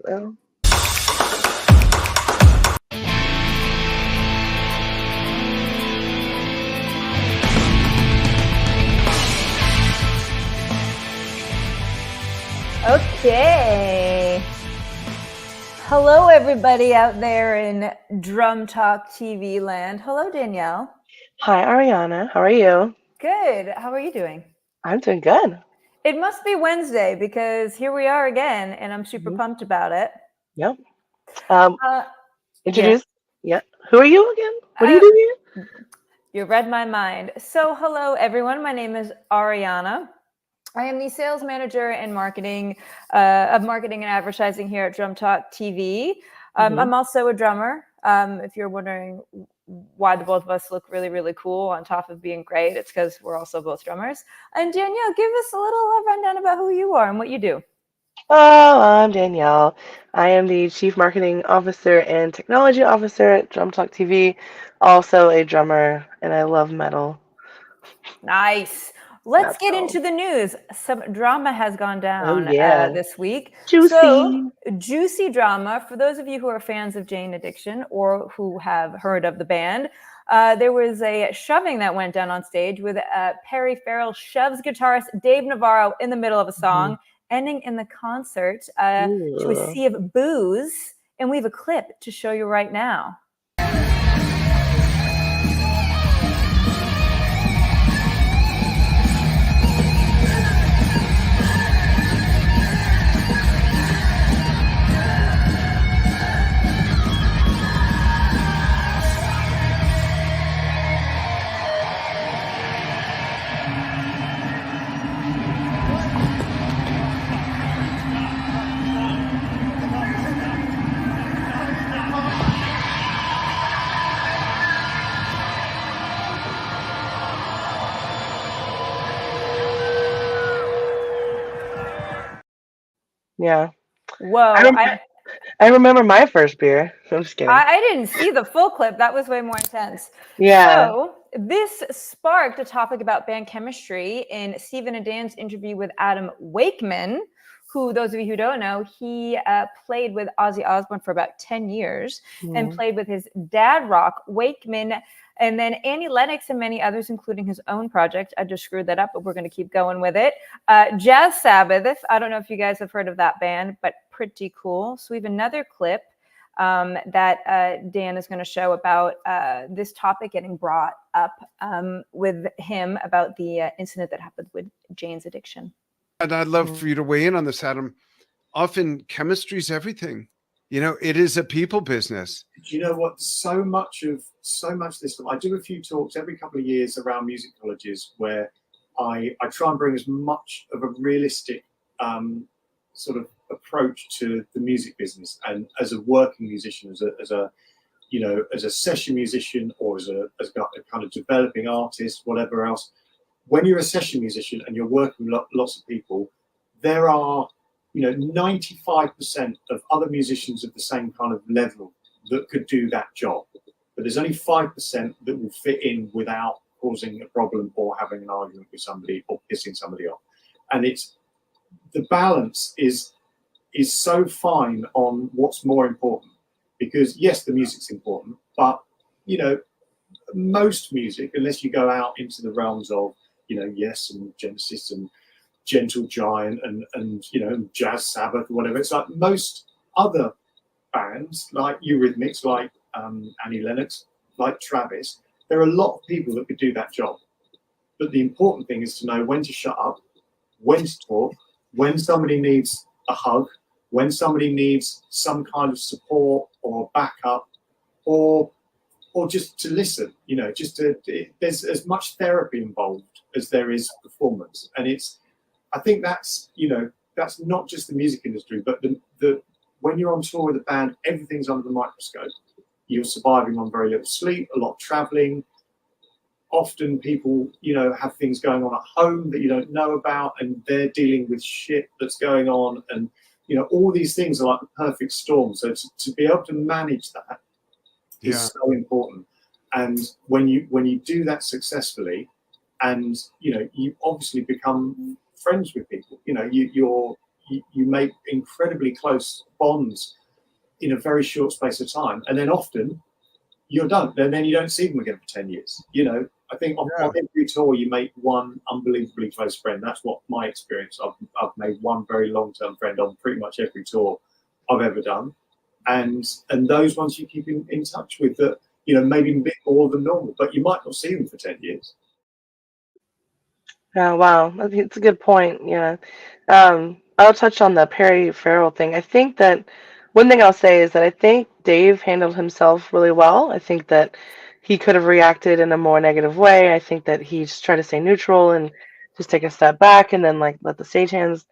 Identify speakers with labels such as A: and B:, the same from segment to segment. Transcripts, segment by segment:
A: though.
B: Okay. Hello, everybody out there in Drum Talk TV land. Hello, Danielle.
A: Hi, Ariana. How are you?
B: Good. How are you doing?
A: I'm doing good.
B: It must be Wednesday because here we are again, and I'm super pumped about it.
A: Yep.
B: Yeah.
A: Yeah. Who are you again? What do you do here?
B: You read my mind. So, hello, everyone. My name is Ariana. I am the sales manager and marketing of marketing and advertising here at Drum Talk TV. I'm also a drummer. If you're wondering why the both of us look really, really cool on top of being great, it's because we're also both drummers. And Danielle, give us a little rundown about who you are and what you do.
A: Oh, I'm Danielle. I am the Chief Marketing Officer and Technology Officer at Drum Talk TV. Also a drummer, and I love metal.
B: Nice. Let's
A: That's
B: get
A: all.
B: into the news. Some drama has gone down this week.
A: Juicy.
B: So, juicy drama. For those of you who are fans of Jane Addiction or who have heard of the band, there was a shoving that went down on stage with Perry Farrell shoves guitarist Dave Navarro in the middle of a song, ending in the concert to a sea of boos. And we have a clip to show you right now.
A: Yeah.
B: Whoa.
A: I remember my first beer. I'm just kidding.
B: I didn't see the full clip. That was way more intense.
A: Yeah.
B: So this sparked a topic about band chemistry in Stephen and Dan's interview with Adam Wakeman, who, those of you who don't know, he played with Ozzy Osbourne for about 10 years and played with his dad rock, Wakeman, and then Annie Lennox and many others, including his own project. I just screwed that up, but we're going to keep going with it. Jazz Sabbath. I don't know if you guys have heard of that band, but pretty cool. So we have another clip that Dan is going to show about this topic getting brought up with him about the incident that happened with Jane's Addiction.
C: And I'd love for you to weigh in on this, Adam. Often chemistry is everything. You know, it is a people business.
D: Do you know what? So much of this, I do a few talks every couple of years around music colleges where I try and bring as much of a realistic sort of approach to the music business, and as a working musician, as a session musician, or as a kind of developing artist, whatever else. When you're a session musician and you're working with lots of people, there are 95% of other musicians of the same kind of level that could do that job, but there's only 5% that will fit in without causing a problem or having an argument with somebody or pissing somebody off. And it's the balance is so fine on what's more important, because yes, the music's important, but most music, unless you go out into the realms of Yes and Genesis and Gentle Giant and Jazz Sabbath or whatever, it's like most other bands like Eurythmics, like Annie Lennox, like Travis, there are a lot of people that could do that job. But the important thing is to know when to shut up, when to talk, when somebody needs a hug, when somebody needs some kind of support or backup, or just to listen. There's as much therapy involved as there is performance, and I think that's not just the music industry, but the when you're on tour with a band, everything's under the microscope. You're surviving on very little sleep, a lot of traveling. Often people, have things going on at home that you don't know about, and they're dealing with shit that's going on, and all these things are like the perfect storm. So to be able to manage that is so important. And when you do that successfully, and you obviously become friends with people, you make incredibly close bonds in a very short space of time, and then often you're done, and then you don't see them again for 10 years. You know, I think on every tour you make one unbelievably close friend. That's what my experience. I've made one very long-term friend on pretty much every tour I've ever done, and those ones you keep in touch with, that, you know, maybe a bit more than normal, but you might not see them for 10 years.
A: Yeah, wow. I think it's a good point. Yeah. I'll touch on the Perry Farrell thing. I think that one thing I'll say is that I think Dave handled himself really well. I think that he could have reacted in a more negative way. I think that he just tried to stay neutral and just take a step back and then like let the stagehands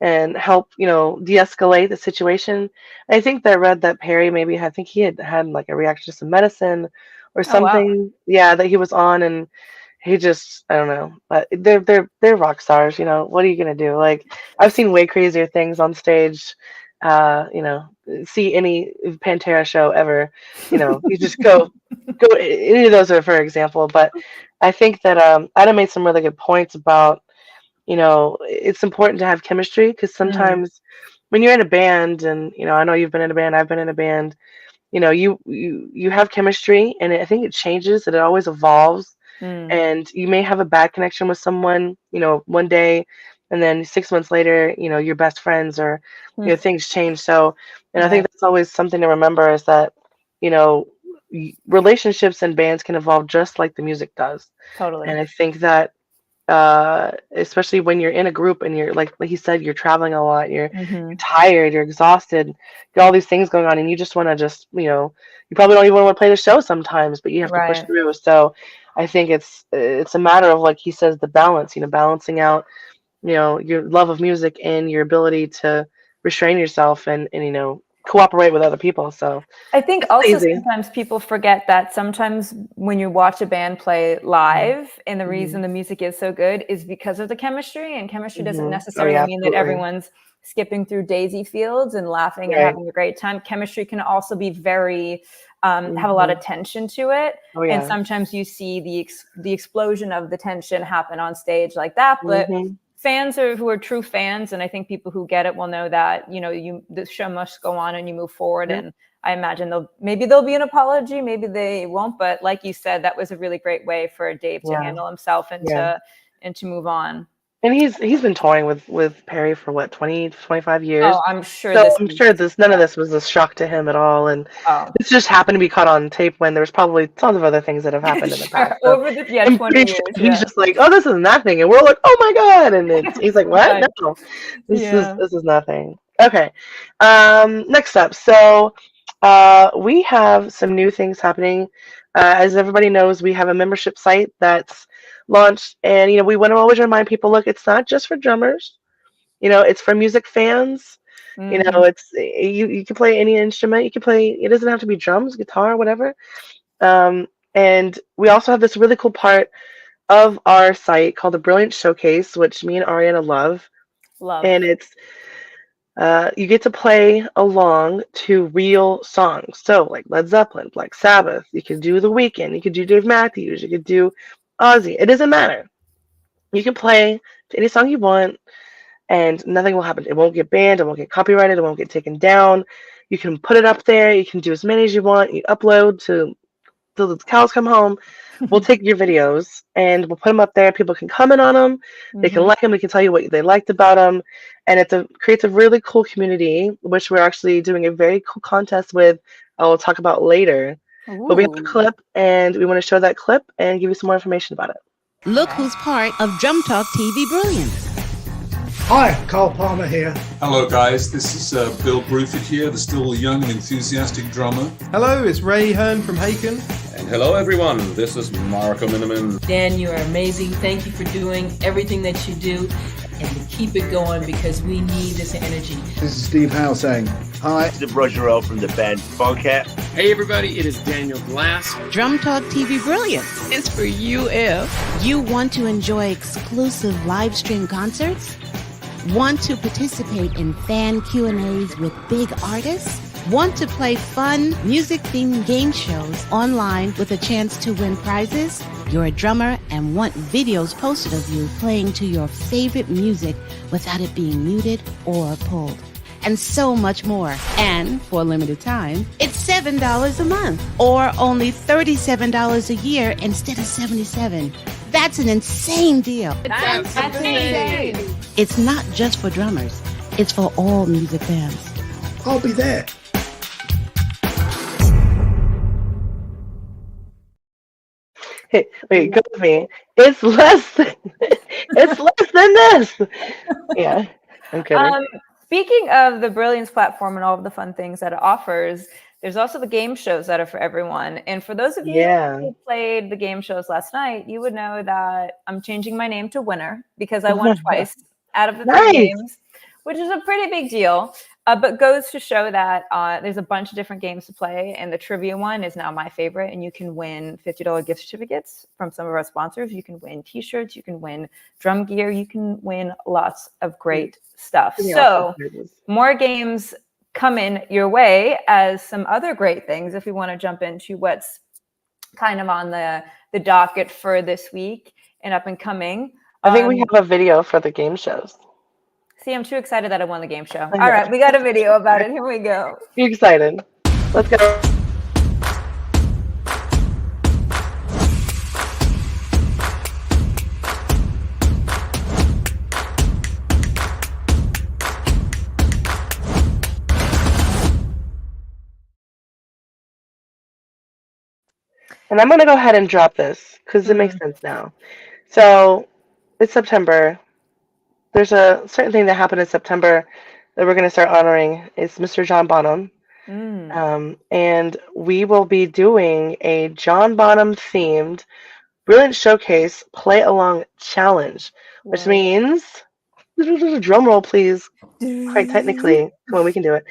A: and help, you know, de-escalate the situation. I think that I read that Perry maybe I think he had like a reaction to some medicine or
B: Oh, wow.
A: something. Yeah, that he was on, and he just, I don't know, but they're rock stars, you know. What are you gonna do? Like, I've seen way crazier things on stage. You know, see any Pantera show ever, you know, you just go any of those are for example. But I think that Adam made some really good points about, you know, it's important to have chemistry, because sometimes when you're in a band, and you know, I know you've been in a band, I've been in a band, you know, you have chemistry, and I think it changes, and it always evolves. And you may have a bad connection with someone, you know, one day, and then 6 months later, you know, you're best friends, or you know, things change. So, and I think that's always something to remember, is that, you know, relationships and bands can evolve just like the music does.
B: Totally.
A: And I think that especially when you're in a group and you're like he said, you're traveling a lot, you're tired, you're exhausted, you got all these things going on, and you just want to just, you know, you probably don't even want to play the show sometimes, but you have to push through. So I think it's a matter of, like he says, the balance, you know, balancing out, you know, your love of music and your ability to restrain yourself and you know, cooperate with other people. So
B: I think also sometimes people forget that sometimes when you watch a band play live, and the reason the music is so good is because of the chemistry, and chemistry doesn't necessarily mean that everyone's skipping through daisy fields and laughing and having a great time. Chemistry can also be very have a lot of tension to it, and sometimes you see the explosion of the tension happen on stage like that. But fans who are true fans, and I think people who get it will know that, you know, the show must go on and you move forward. And I imagine there'll be an apology, maybe they won't, but like you said, that was a really great way for Dave to handle himself and to move on.
A: And he's been touring with Perry for what, 20-25 years.
B: Oh, I'm sure.
A: So I'm sure none of this was a shock to him at all, and this just happened to be caught on tape when there was probably tons of other things that have happened in the past. So
B: over the 20 years,
A: he's just like, oh, this is nothing, and we're like, oh my god, and he's like, what? No, this is nothing. Okay, next up, so we have some new things happening. As everybody knows, we have a membership site that's launched, and you know, we want to always remind people, look, it's not just for drummers, you know, it's for music fans. You know, it's you can play any instrument, you can play, it doesn't have to be drums, guitar, whatever. And we also have this really cool part of our site called the Brilliant Showcase, which me and Ariana love. And it's you get to play along to real songs, so like Led Zeppelin, Black Sabbath, you could do The Weeknd, you could do Dave Matthews, you could do Ozzy. It doesn't matter. You can play to any song you want, and nothing will happen. It won't get banned. It won't get copyrighted. It won't get taken down. You can put it up there. You can do as many as you want. You upload till the cows come home. We'll take your videos and we'll put them up there. People can comment on them. They can like them. We can tell you what they liked about them. And it creates a really cool community, which we're actually doing a very cool contest with. I will talk about later. But we have a clip, and we want to show that clip and give you some more information about it.
E: Look who's part of Drum Talk TV Brilliance.
F: Hi, Carl Palmer here.
G: Hello guys, this is Bill Bruford here, the still young and enthusiastic drummer.
H: Hello, it's Ray Hearn from Haken.
I: And hello everyone, this is Marco Miniman.
J: Dan, you are amazing. Thank you for doing everything that you do, and to keep it going, because we need this energy.
F: This is Steve Howe saying hi.
K: This is Roger from the band Funkhat.
L: Hey everybody, it is Daniel Glass.
E: Drum Talk TV Brilliance is for you if you want to enjoy exclusive live stream concerts, want to participate in fan Q&As with big artists, Want to play fun, music-themed game shows online with a chance to win prizes? You're a drummer and want videos posted of you playing to your favorite music without it being muted or pulled. And so much more. And for a limited time, it's $7 a month or only $37 a year instead of $77. That's an insane deal.
B: That's insane.
E: It's not just for drummers. It's for all music fans.
F: I'll be there.
A: Hey, wait, go with me. It's less than this. Yeah, I'm kidding.
B: Speaking of the Brilliance platform and all of the fun things that it offers, there's also the game shows that are for everyone. And for those of you who played the game shows last night, you would know that I'm changing my name to Winner because I won twice out of the 3 games, which is a pretty big deal. But goes to show that there's a bunch of different games to play, and the trivia one is now my favorite, and you can win $50 gift certificates from some of our sponsors. You can win t-shirts, you can win drum gear, you can win lots of great stuff. So more games coming your way as some other great things if we want to jump into what's kind of on the docket for this week and up and coming.
A: I think we have a video for the game shows.
B: See, I'm too excited that I won the game show. All right, we got a video about it. Here we go.
A: You excited? Let's go. And I'm going to go ahead and drop this because it makes sense now. So it's September. There's a certain thing that happened in September that we're going to start honoring. It's Mr. John Bonham. And we will be doing a John Bonham themed Brilliant Showcase Play Along Challenge, which means, drum roll please, quite technically, come on, we can do it.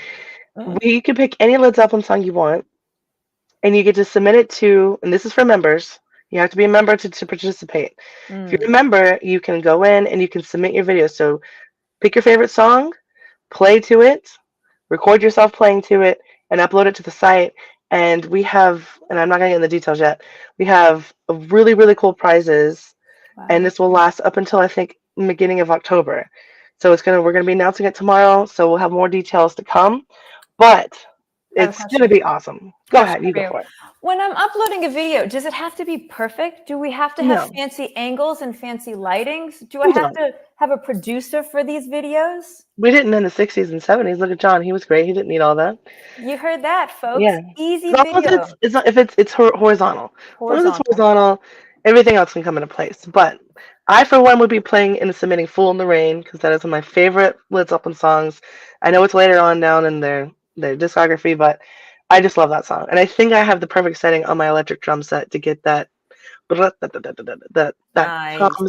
A: We can pick any Led Zeppelin song you want, and you get to submit it to, and this is for members. You have to be a member to participate. If you're a member, you can go in and you can submit your video. So pick your favorite song, play to it, record yourself playing to it, and upload it to the site. And we have, and I'm not going to get into the details yet, we have really, really cool prizes. And this will last up until, I think, the beginning of October. So we're going to be announcing it tomorrow. So we'll have more details to come. But it's going to be awesome. Go ahead, you go for it.
B: When I'm uploading a video, does it have to be perfect? Do we have to have fancy angles and fancy lightings? Do I have to have a producer for these videos?
A: We didn't in the 60s and 70s. Look at John. He was great. He didn't need all that.
B: You heard that, folks.
A: Yeah.
B: Easy
A: video. It's horizontal. As long as it's horizontal, everything else can come into place. But I, for one, would be playing and submitting Fool in the Rain because that is one of my favorite Led Zeppelin songs. I know it's later on down in their discography, but I just love that song. And I think I have the perfect setting on my electric drum set to get that calm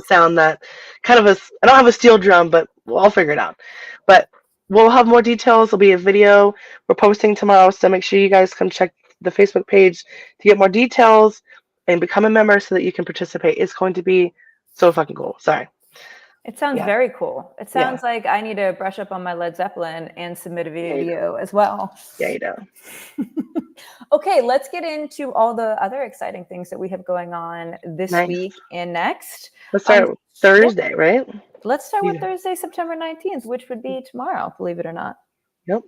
A: sound, that kind of I don't have a steel drum, but I'll figure it out. But we'll have more details. There'll be a video we're posting tomorrow, so make sure you guys come check the Facebook page to get more details and become a member so that you can participate. It's going to be so fucking cool. Sorry.
B: It sounds very cool. It sounds like I need to brush up on my Led Zeppelin and submit a video as well.
A: Yeah, you do.
B: Okay, let's get into all the other exciting things that we have going on this week and next.
A: Let's start with Thursday, right?
B: Let's start with Thursday, September 19th, which would be tomorrow, believe it or not.
A: Yep.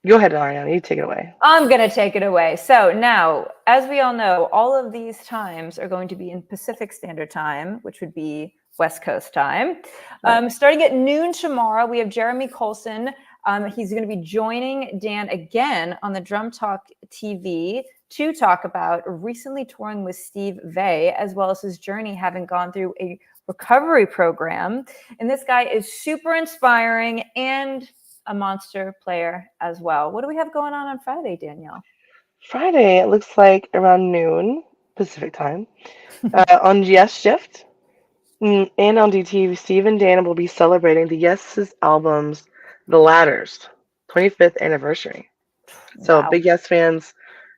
A: Go ahead, Ariana. You take it away.
B: I'm going to take it away. So now, as we all know, all of these times are going to be in Pacific Standard Time, which would be West Coast time. Starting at noon tomorrow, we have Jeremy Colson. He's going to be joining Dan again on the Drum Talk TV to talk about recently touring with Steve Vai, as well as his journey having gone through a recovery program. And this guy is super inspiring and a monster player as well. What do we have going on Friday, Danielle?
A: Friday, it looks like around noon Pacific time on Yesshift. And on DTV, Steve and Dan will be celebrating the Yes album's The Ladder's 25th anniversary. So big Yes fans,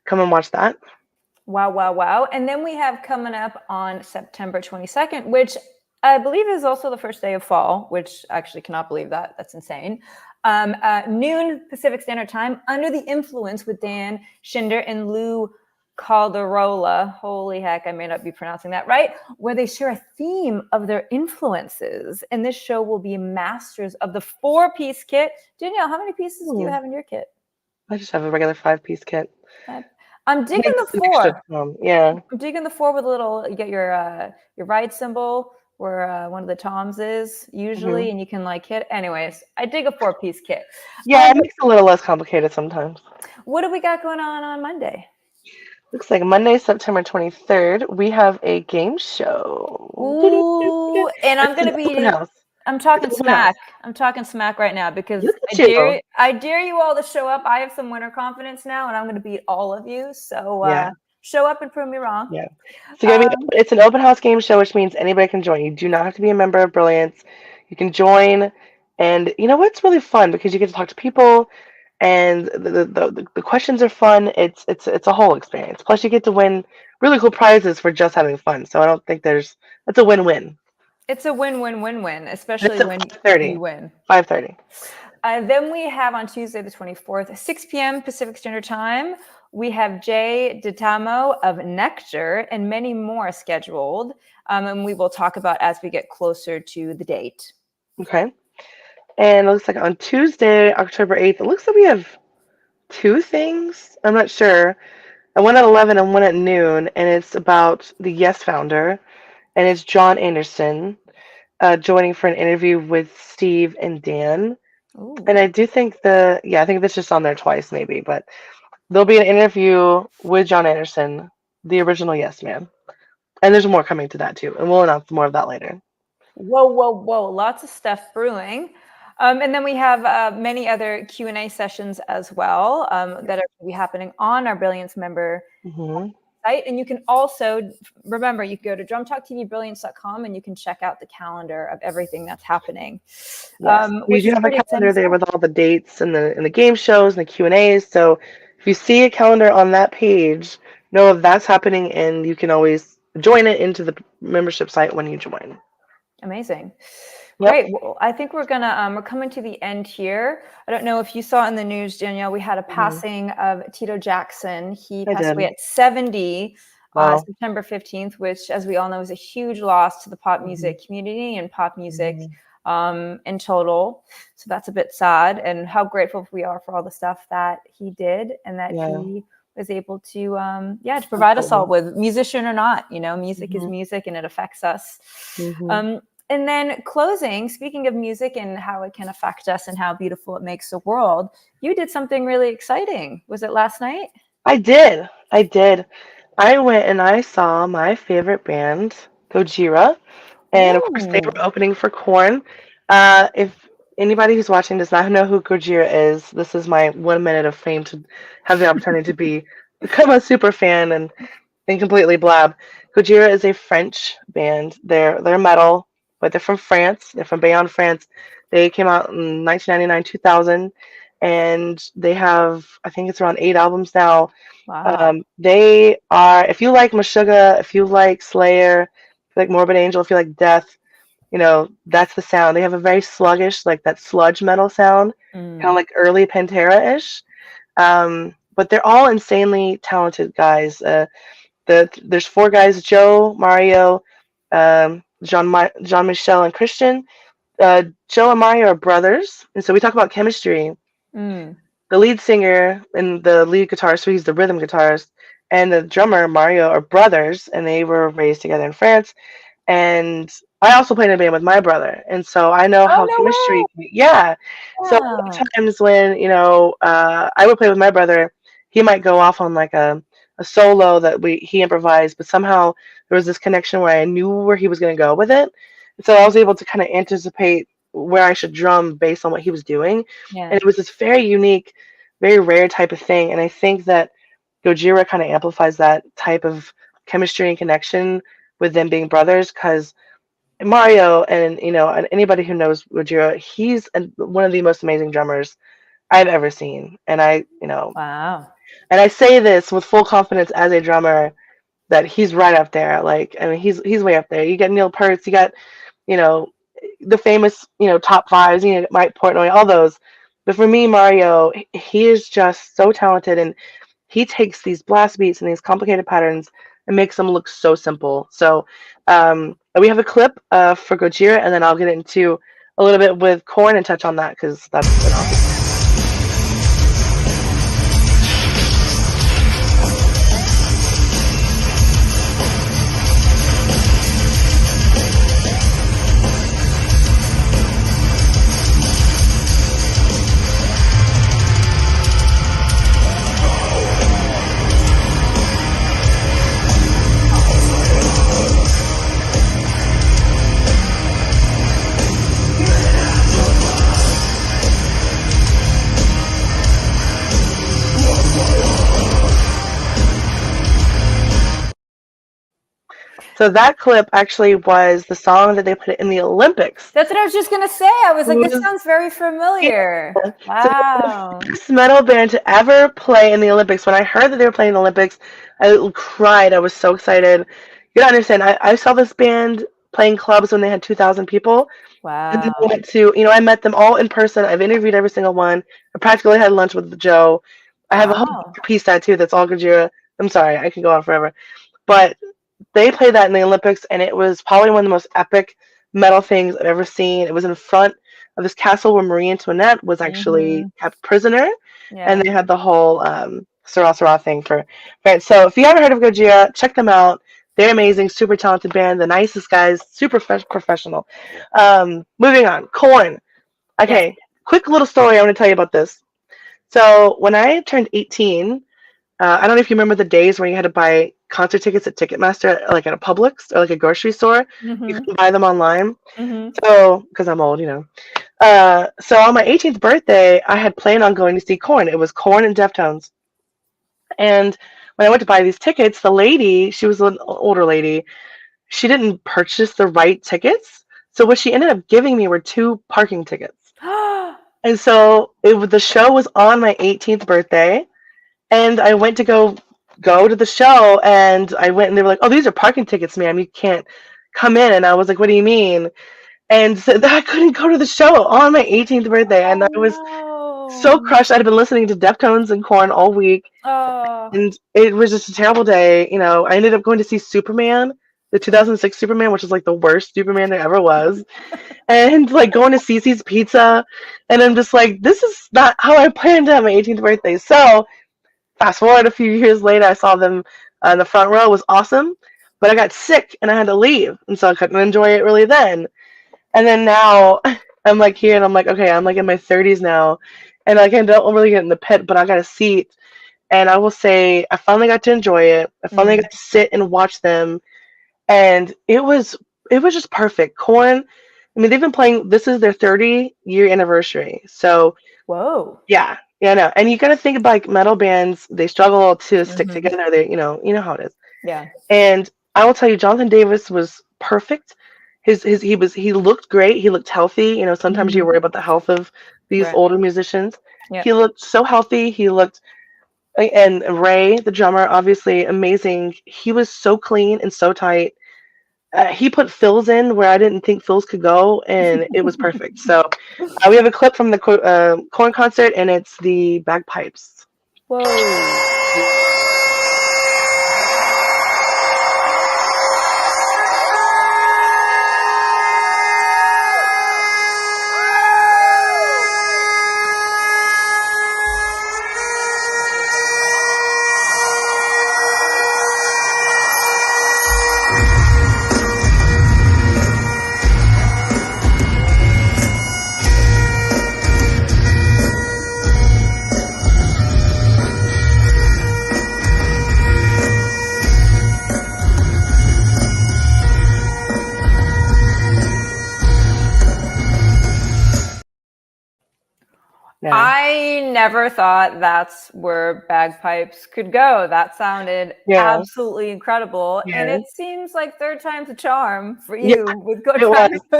A: come and watch that.
B: Wow, wow, wow. And then we have coming up on September 22nd, which I believe is also the first day of fall, which I actually cannot believe that. That's insane. Noon Pacific Standard Time, Under the Influence with Dan Schinder and Lou Calderola. Holy heck, I may not be pronouncing that right. Where they share a theme of their influences. And this show will be masters of the 4-piece kit. Danielle, how many pieces do you have in your kit?
A: I just have a regular 5-piece kit.
B: I'm digging the 4.
A: Yeah.
B: I'm digging the 4 with a little, you get your ride symbol where one of the toms is usually, and you can like hit. Anyways, I dig a 4-piece kit.
A: Yeah, it makes it a little less complicated sometimes.
B: What do we got going on Monday?
A: Looks like Monday, September 23rd, we have a game show.
B: Ooh, and I'm going to be, I'm talking smack. I'm talking smack right now because I dare you all to show up. I have some winner confidence now, and I'm going to beat all of you. So show up and prove me wrong.
A: Yeah. So it's an open house game show, which means anybody can join. You do not have to be a member of Brilliance. You can join, and you know what's really fun because you get to talk to people, and the questions are fun. It's a whole experience. Plus, you get to win really cool prizes for just having fun. So I don't think it's a win-win.
B: It's a win-win-win-win, especially when you win.
A: 5:30.
B: Then we have on Tuesday the 24th, 6 p.m. Pacific Standard Time. We have Jay Dittamo of Nektar and many more scheduled. And we will talk about as we get closer to the date.
A: Okay. And it looks like on Tuesday, October 8th, it looks like we have 2 things. I'm not sure. One at 11 and one at noon. And it's about the Yes founder. And it's Jon Anderson joining for an interview with Steve and Dan. Ooh. And I do think I think that's just on there twice maybe, but there'll be an interview with Jon Anderson, the original Yes Man. And there's more coming to that too. And we'll announce more of that later.
B: Whoa. Lots of stuff brewing. And then we have many other Q&A sessions as well that are going to be happening on our Brilliance member site. And you can also, remember, you can go to drumtalktvbrilliance.com and you can check out the calendar of everything that's happening.
A: Yes. We do have a calendar there with all the dates and the game shows and the Q&As. So if you see a calendar on that page, know if that's happening and you can always join it into the membership site when you join.
B: Amazing. Yep. Great. Well, I think we're coming to the end here. I don't know if you saw in the news, Danielle, we had a passing of Tito Jackson. He passed away at 70 September 15th, which, as we all know, is a huge loss to the pop music community and pop music in total. So that's a bit sad, and how grateful we are for all the stuff that he did and that he was able to to provide us all with, musician or not. You know, music is music and it affects us. And then closing, speaking of music and how it can affect us and how beautiful it makes the world, you did something really exciting. Was it last night?
A: I did. I went and I saw my favorite band, Gojira. And of course, they were opening for Korn. If anybody who's watching does not know who Gojira is, this is my 1 minute of fame to have the opportunity to become a super fan and completely blab. Gojira is a French band. They're metal, but they're from France. They're from Bayonne, France. They came out in 1999, 2000, and they have, I think it's around 8 albums now. Wow. They are, if you like Meshuggah, if you like Slayer, if you like Morbid Angel, if you like Death, you know, that's the sound. They have a very sluggish, like that sludge metal sound, kind of like early Pantera-ish. But they're all insanely talented guys. There's 4 guys: Joe, Mario, Jean-Michel, and Christian. Joe and Mario are brothers, and so we talk about chemistry. The lead singer and the lead guitarist, so he's the rhythm guitarist, and the drummer Mario are brothers, and they were raised together in France. And I also played in a band with my brother, and so I know how chemistry. So a lot of times when I would play with my brother, he might go off on like a solo that he improvised, but somehow there was this connection where I knew where he was going to go with it. And so I was able to kind of anticipate where I should drum based on what he was doing. And it was this very unique, very rare type of thing. And I think that Gojira kind of amplifies that type of chemistry and connection with them being brothers, because Mario and anybody who knows Gojira, he's one of the most amazing drummers I've ever seen. And and I say this with full confidence as a drummer that he's right up there. Like, I mean, he's way up there. You got Neil Peart, you got, the famous, top 5s, Mike Portnoy, all those. But for me, Mario, he is just so talented, and he takes these blast beats and these complicated patterns and makes them look so simple. So we have a clip for Gojira, and then I'll get into a little bit with Korn and touch on that because that's an awesome. So that clip actually was the song that they put in the Olympics.
B: That's what I was just gonna say. I was like, this sounds very familiar. Yeah. Wow.
A: So the first metal band to ever play in the Olympics. When I heard that they were playing in the Olympics, I cried. I was so excited. You gotta understand, I saw this band playing clubs when they had 2,000 people.
B: Wow.
A: And then I went to, I met them all in person. I've interviewed every single one. I practically had lunch with Joe. I have a whole piece tattoo that's all Gojira. I'm sorry, I can go on forever. But they played that in the Olympics, and it was probably one of the most epic metal things I've ever seen. It was in front of this castle where Marie Antoinette was actually kept prisoner, and they had the whole Sarah thing for. Right, so if you haven't heard of Gojira, check them out. They're amazing, super talented band, the nicest guys, super professional. Moving on, Korn. Okay, quick little story I want to tell you about this. So when I turned 18, I don't know if you remember the days when you had to buy concert tickets at Ticketmaster, like at a Publix or like a grocery store. You can buy them online. So, because I'm old, So on my 18th birthday, I had planned on going to see Korn. It was Korn and Deftones. And when I went to buy these tickets, the lady, she was an older lady, she didn't purchase the right tickets. So what she ended up giving me were 2 parking tickets. And so the show was on my 18th birthday. And I went to go to the show, and I went, and they were like, "Oh, these are parking tickets, ma'am. You can't come in." And I was like, "What do you mean?" And so I couldn't go to the show on my 18th birthday, and I was so crushed. I'd been listening to Deftones and Korn all week, and it was just a terrible day. I ended up going to see Superman, the 2006 Superman, which is like the worst Superman there ever was, and like going to Cece's Pizza, and I'm just like, this is not how I planned to have my 18th birthday. So fast forward a few years later, I saw them in the front row. It was awesome, but I got sick and I had to leave, and so I couldn't enjoy it really then. And then now I'm like here, and I'm like, okay, I'm like in my 30s now, and like I don't really get in the pit, but I got a seat, and I will say I finally got to enjoy it. I finally got to sit and watch them, and it was just perfect. Korn, I mean, they've been playing. This is their 30-year anniversary, so yeah. Yeah, no, and you got to think about like metal bands. They struggle to stick together. They, you know how it is.
B: Yeah.
A: And I will tell you, Jonathan Davis was perfect. He looked great. He looked healthy. Sometimes you worry about the health of these older musicians.
B: Yeah.
A: He looked so healthy. He looked, and Ray, the drummer, obviously amazing. He was so clean and so tight. He put fills in where I didn't think fills could go, and it was perfect. So we have a clip from the Korn concert, and it's the bagpipes.
B: Whoa.
A: Yeah.
B: I never thought that's where bagpipes could go. That sounded absolutely incredible.
A: Yeah.
B: And it seems like third time's a charm for you with Go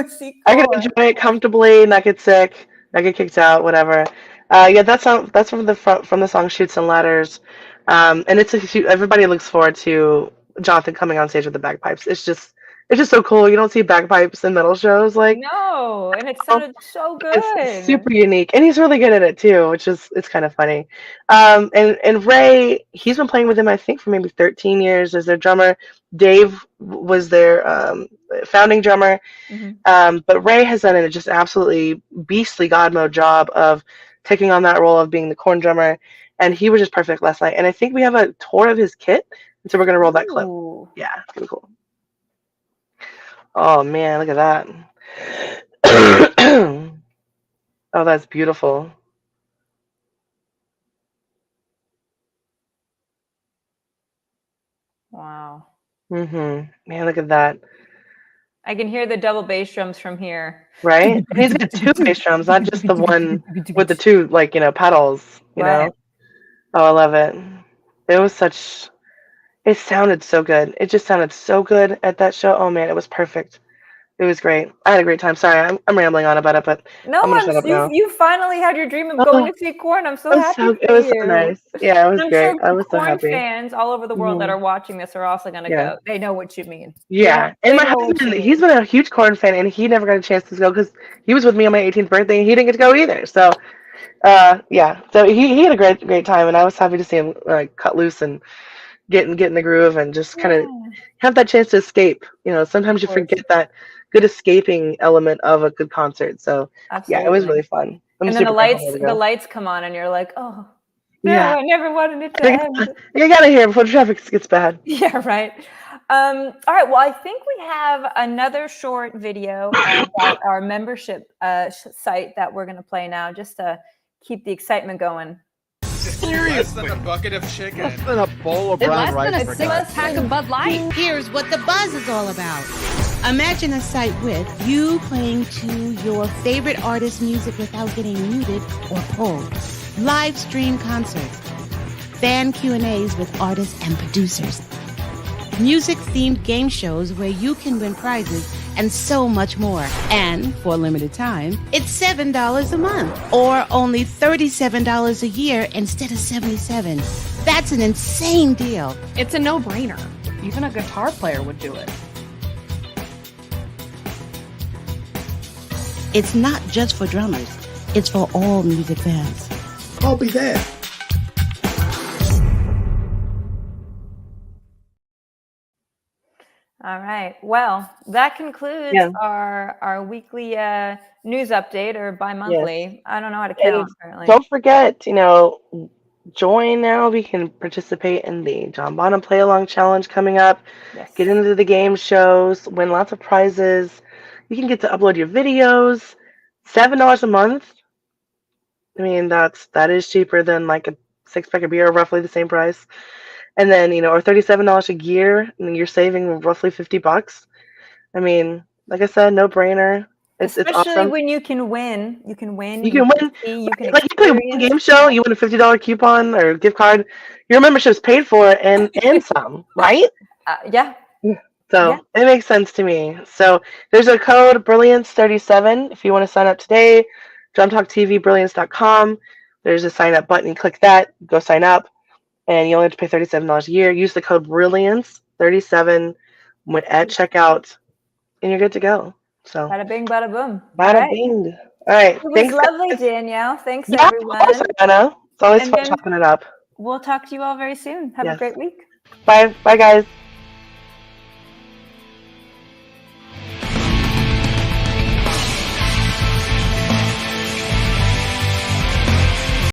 B: See
A: I can enjoy it comfortably, not get sick, not get kicked out, whatever. That's from the song Shoots and Ladders. And everybody looks forward to Jonathan coming on stage with the bagpipes. It's it's just so cool. You don't see bagpipes in metal shows, like
B: No, and it sounded so good.
A: it's super unique, and he's really good at it too, which is it's kind of funny. And Ray, he's been playing with him I think for maybe 13 years as their drummer. Dave was their founding drummer, but Ray has done a just absolutely beastly God mode job of taking on that role of being the corn drummer, and he was just perfect last night. And I think we have a tour of his kit, and so we're gonna roll that clip. Yeah, it's gonna be cool. Oh man, look at that. Oh, that's beautiful.
B: Wow.
A: Man, look at that.
B: I can hear the double bass drums from here.
A: Right? And he's got 2 bass drums, not just the one with the 2, like, pedals, you know? Oh, I love it. It sounded so good. It just sounded so good at that show. Oh man, it was perfect. It was great. I had a great time. Sorry, I'm rambling on about it, but
B: no,
A: I'm gonna shut up now.
B: You finally had your dream of going to see Korn. I'm so happy for
A: it was
B: you.
A: so nice. Yeah, it was great.
B: Sure
A: I was so
B: Korn
A: happy.
B: fans all over the world that are watching this are also going to go. They know what you mean.
A: Yeah, and my husband, he's been a huge Korn fan, and he never got a chance to go because he was with me on my 18th birthday, and he didn't get to go either. So, yeah, so he had a great time, and I was happy to see him cut loose and get in the groove and just kind of have that chance to escape. Sometimes you forget that good escaping element of a good concert. So yeah, it was really fun.
B: And then the lights come on and you're like, oh no,
A: yeah.
B: I never wanted it to end.
A: You gotta hear before the traffic gets bad.
B: Yeah, right. All right, well, I think we have another short video about our membership site that we're gonna play now just to keep the excitement going.
M: Less than a bucket of chicken.
N: Less than a bowl of brown rice.
E: Less than a 6-pack of Bud Light. Here's what the buzz is all about. Imagine a site with you playing to your favorite artist's music without getting muted or pulled. Live stream concerts. Fan Q&As with artists and producers. Music-themed game shows where you can win prizes and so much more. And for a limited time, it's $7 a month or only $37 a year instead of $77. That's an insane deal.
O: It's a no-brainer. Even a guitar player would do it.
E: It's not just for drummers. It's for all music fans.
F: I'll be there.
B: All right. Well, that concludes our weekly news update or bi-monthly.
A: Yes.
B: I don't know how to count. Apparently.
A: Don't forget, join now. We can participate in the John Bonham Play Along Challenge coming up.
B: Yes.
A: Get into the game shows, win lots of prizes. You can get to upload your videos. $7 a month. I mean, that is cheaper than like a 6-pack of beer, roughly the same price. And then, or $37 a year, and you're saving roughly $50. I mean, like I said, no brainer.
B: Especially
A: it's awesome.
B: when you can win. You can win.
A: You can win.
B: You can
A: like you play one game show, you win a $50 coupon or gift card. Your membership's paid for and some, right?
B: Yeah.
A: So it makes sense to me. So there's a code Brilliance37 if you want to sign up today. Drum Talk TV, Brilliance.com. There's a sign up button. Click that. Go sign up. And you only have to pay $37 a year. Use the code Brilliance37 at checkout, and you're good to go. So
B: bada bing, bada boom.
A: Bada bing. All right.
B: It was lovely, Danielle. Thanks,
A: yeah,
B: everyone.
A: Ariana. It's always fun chopping it up.
B: We'll talk to you all very soon. Have a great week.
A: Bye, guys.